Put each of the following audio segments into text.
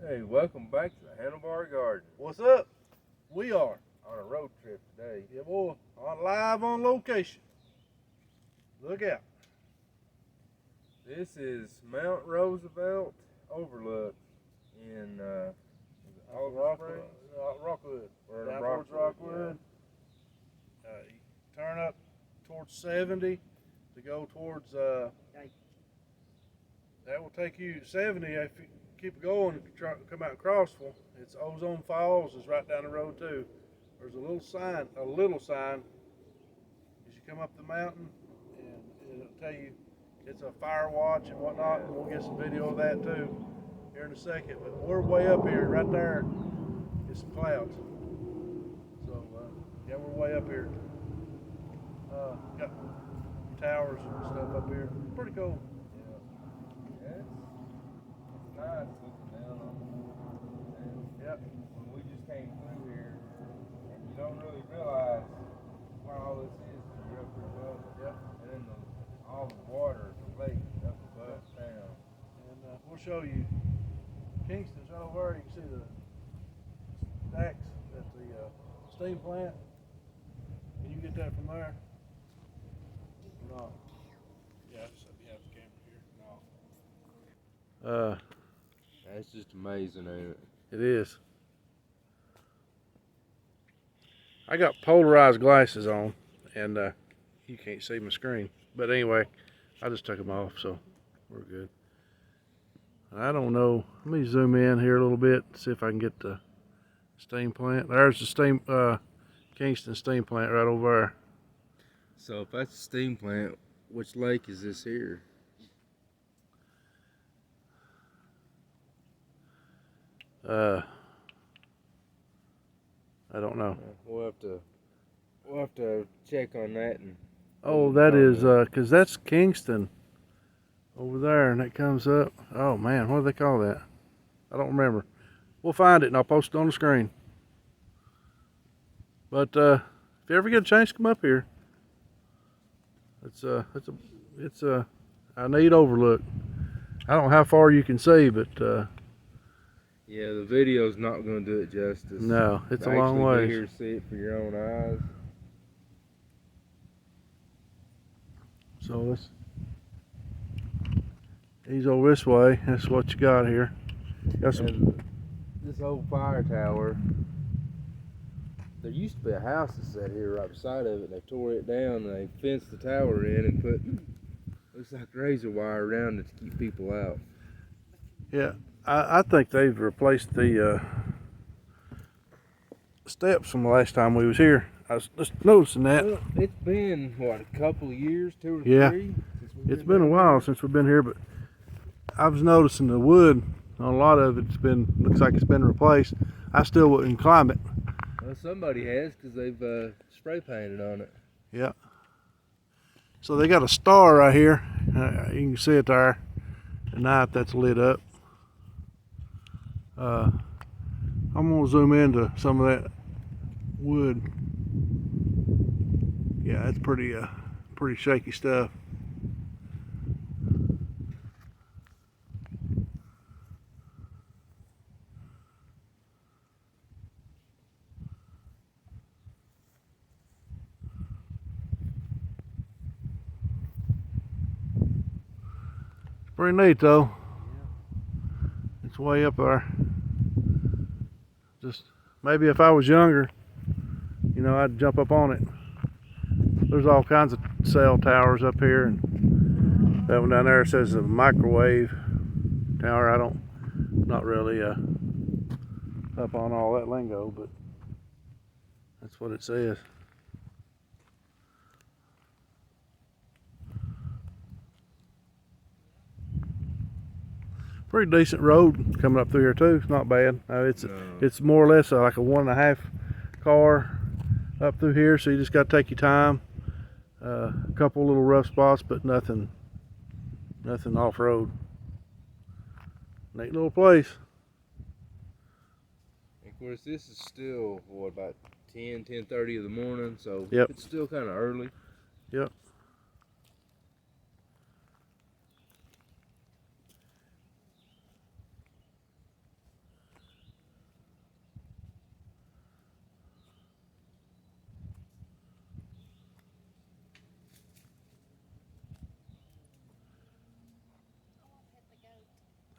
Hey, welcome back to the Handlebar Garden. What's up? We are On a road trip today. yeah, boy, live on location. Look out. This is Mount Roosevelt Overlook in Rockwood. Rockwood. Or Down Rockwood, towards Rockwood. You turn up towards 70 to go towards. That will take you to 70 if you keep going and come out Crossville. It's Ozone Falls is right down the road too. There's a little sign as you come up the mountain, and it'll tell you it's a fire watch and whatnot. And we'll get some video of that too here in a second. But we're way up here, right there is some clouds. So yeah, we're way up here. Got towers and stuff up here. Pretty cool. Yeah, it's nice looking down on it. Yep. When we just came through here, and you don't really realize what all this is when you're up here above it. Yep. And then all the water, the lake up above town. And we'll show you Kingston's right over there. You can see the stacks at the steam plant. Can you get that from there? No. Yeah, so we have the camera here. No. That's just amazing, ain't it? It is. I got polarized glasses on, and you can't see my screen. But anyway, I just took them off, so we're good. I don't know. Let me zoom in here a little bit, see if I can get the steam plant. There's the steam, Kingston steam plant right over there. So if that's a steam plant, which lake is this here? I don't know. We'll have to check on that. And Oh, that is, cause that's Kingston over there, and it comes up. Oh man, what do they call that? I don't remember. We'll find it and I'll post it on the screen. But if you ever get a chance, come up here. It's a neat overlook. I don't know how far you can see, but yeah, the video's not going to do it justice. no, it's a Actually long get way. here to see it for your own eyes. So let's ease over this way. That's what you got here. Got some. And this old fire tower, there used to be a house that sat here right beside of it. They tore it down and they fenced the tower in and put, looks like razor wire around it to keep people out. Yeah, I think they've replaced the steps from the last time we was here. I was just noticing that. Well, it's been, what, a couple of years, 2 or Yeah. 3? It's been a while since we've been here, but I was noticing the wood on a lot of it's been, looks like it's been replaced. I still wouldn't climb it. Well, somebody has because they've spray painted on it. Yeah. So they got a star right here. You can see it there. At night that's lit up. I'm gonna zoom into some of that wood. Yeah, it's pretty shaky stuff. Pretty neat though. It's way up there. Just maybe if I was younger, you know, I'd jump up on it. There's all kinds of cell towers up here, and that one down there says a microwave tower. Not really up on all that lingo, but that's what it says. Pretty decent road coming up through here too. It's not bad. It's more or less like a 1.5 car up through here, so you just got to take your time. A couple little rough spots, but nothing off-road. Neat little place. Of course, this is still, what, about 10:30 in the morning, so Yep. It's still kind of early. Yep.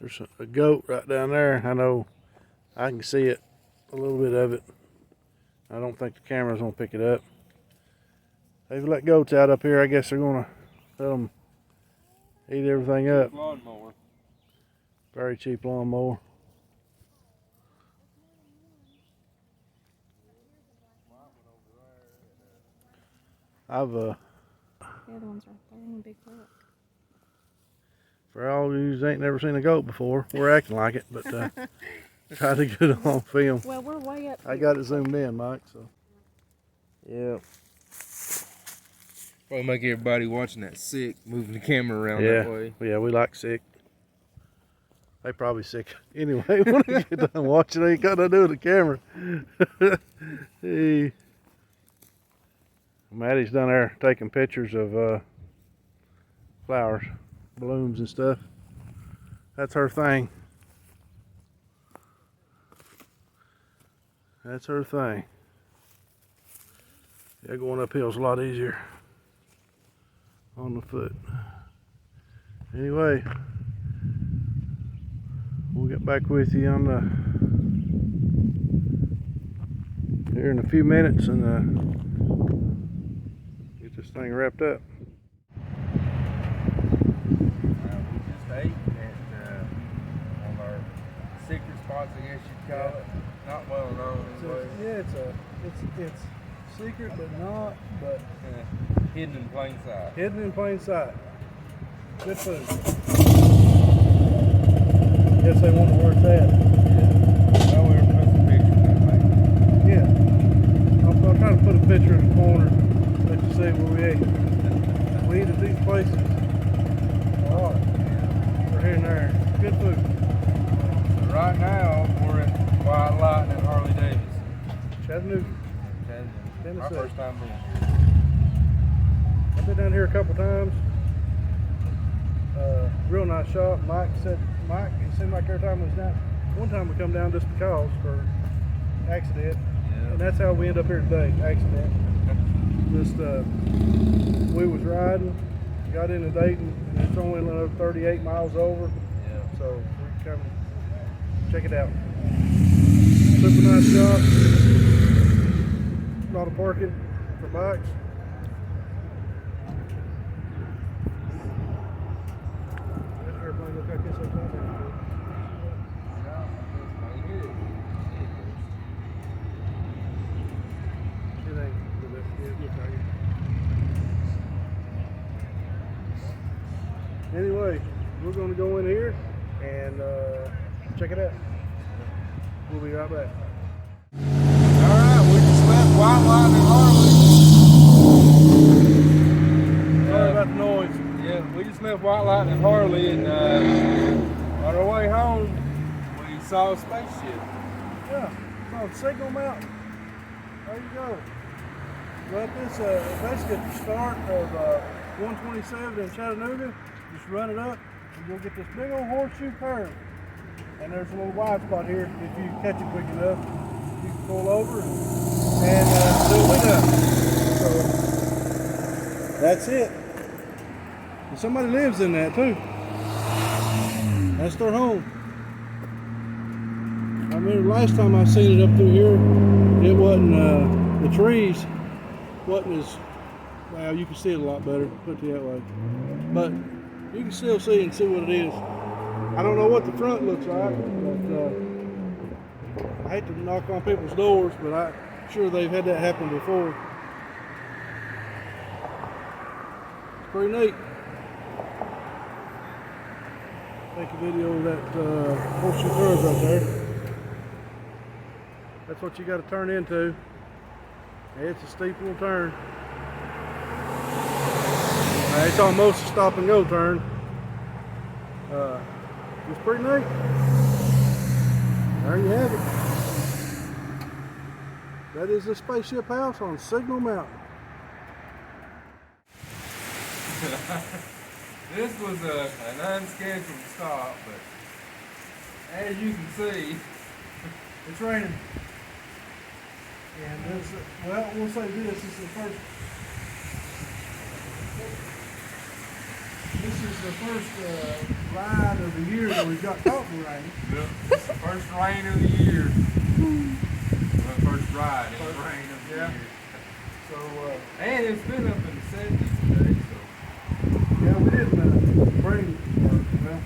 There's a goat right down there. I know I can see it, a little bit of it. I don't think the camera's gonna pick it up. They've let goats out up here. I guess they're gonna let them eat everything up. Lawnmower. Very cheap lawnmower. I've The other one's right there in the big book. for all of you who ain't never seen a goat before, we're acting like it, but try to get it on film. Well, we're way up here. I got it zoomed in, Mike. So Yeah. Probably make everybody watching that sick, moving the camera around that way. yeah, we like sick. They probably sick anyway when they get done watching. They ain't got nothing to do with the camera. Hey. Maddie's down there taking pictures of flowers, blooms and stuff. That's her thing. That's her thing. Yeah, going uphill is a lot easier on the foot. Anyway, we'll get back with you on here in a few minutes and get this thing wrapped up. We just ate at one of our secret spots, I guess you'd call it. Not well known anyway. It's secret but not, but Hidden in plain sight. hidden in plain sight. Good food. Guess they wonder where it's at. Well, we were putting some pictures in there. Yeah. I'll try to put a picture in the corner, let you see where we ate. We eat at these places a lot. We're here and there. Good food. So right now, we're at White Lightning and Harley Davidson. Chattanooga. My Tennessee. first time being here. I've been down here a couple times. Real nice shop. Mike, it seemed like every time we was down, one time we come down just because for accident. Yeah. And that's how we end up here today, accident. Just, we was riding, got into Dayton, and it's only another 38 miles over. Yeah. So we come check it out. Super nice shop. A lot of parking for bikes. That airplane look like this upside down. It ain't, but it looks like it. Anyway, we're gonna go in here and check it out. We'll be right back. Alright, we just left White Lightning and Harley. Sorry about the noise. Yeah, we just left White Lightning and Harley, and on our way home, we saw a spaceship. Yeah, it's on Signal Mountain. There you go. Well, this basically at the start of 127 in Chattanooga. Just run it up, and you'll get this big old horseshoe curve. And there's a little wide spot here. If you catch it quick enough, you can pull over and do what we done. So that's it. And somebody lives in that too. That's their home. I remember last time I seen it up through here, it wasn't, the trees wasn't as, well, you can see it a lot better, put it that way. But you can still see and see what it is. I don't know what the front looks like, but I hate to knock on people's doors, but I'm sure they've had that happen before. It's pretty neat. Take a video of that horseshoe curve right there. That's what you got to turn into. It's a steep little turn. It's almost a stop and go turn. It's pretty neat. There you have it. That is the spaceship house on Signal Mountain. This was an unscheduled stop, but as you can see, It's raining. And this, well, we'll say this is the first. This is the first ride of the years when we've got caught in the rain. Yep. It's the first rain of the year. Well, first ride in the rain of the Yeah. year. So, And it's been up in the 70s today, so. yeah, we didn't bring, well,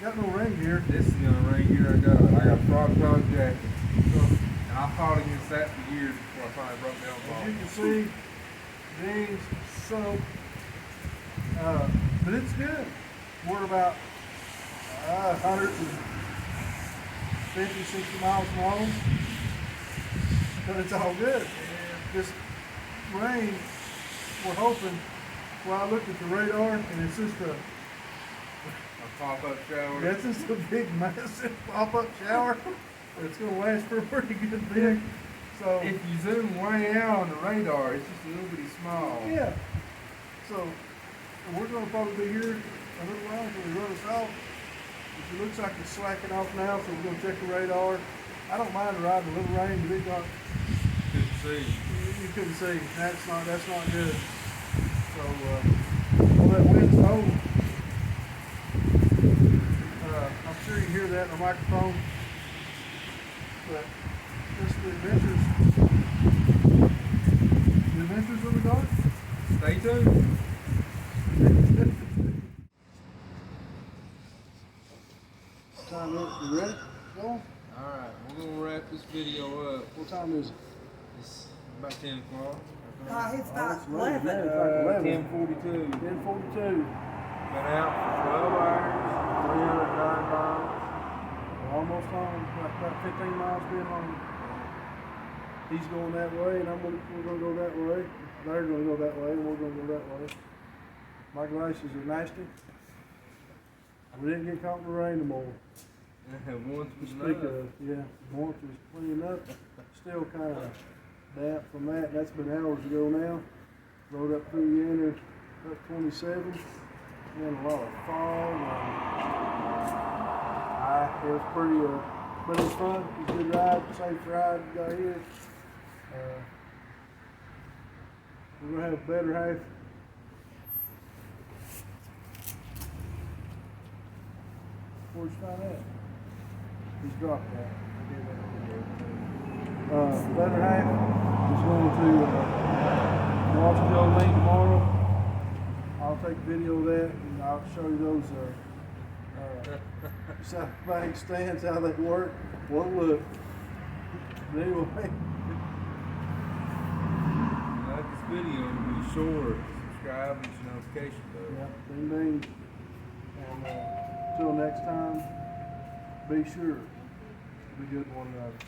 got no rain gear. This is gonna rain here. I got a frog dog jacket. And I fought against that for years before I finally broke down As ball. you can see, jeans, soap, but it's good. We're about 150, 60 miles long, but it's all good. This rain, we're hoping, well, I looked at the radar and it's just A pop-up shower. that's just a big, massive pop-up shower. It's gonna last for a pretty good bit. So, If you zoom way out on the radar, it's just a little bitty small. yeah. So, we're gonna probably be here a little while until we run us off. It looks like it's slacking off now, so we're gonna check the radar. I don't mind riding a little rain, but it got, Good to see. you couldn't see. That's not good. So, all that wind's holding. I'm sure you can hear that in the microphone. But just the adventures of the dark. Stay tuned. Time is, you ready? Go on. Alright, we're gonna wrap this video up. What time is it? It's about 10 o'clock. It's about it's late. 11. It's like 11. 10:42. 10:42. Been out for 12 hours, 309 miles. We're almost home. About 15 miles being home. He's going that way, and we're gonna go that way. They're gonna go that way, and we're gonna go that way. My glasses are nasty. We didn't get caught in the rain tomorrow. Once To was speak enough. of, yeah, warmth was clean up. Still kind of damp from that. That's been hours ago now. Rode up through yonder, up 27, and a lot of fog. It was pretty, but it was fun. It was a good ride, safe ride. Got here. We're gonna have a better half. Where'd you find that? He's dropped that. Better half is going to Washington Lane tomorrow. I'll take video of that and I'll show you those South Bank stands, how they work. What look. But anyway, Like this video, be sure to subscribe and hit your notification bell. yeah, ding ding. And until next time, be sure to be good to one another.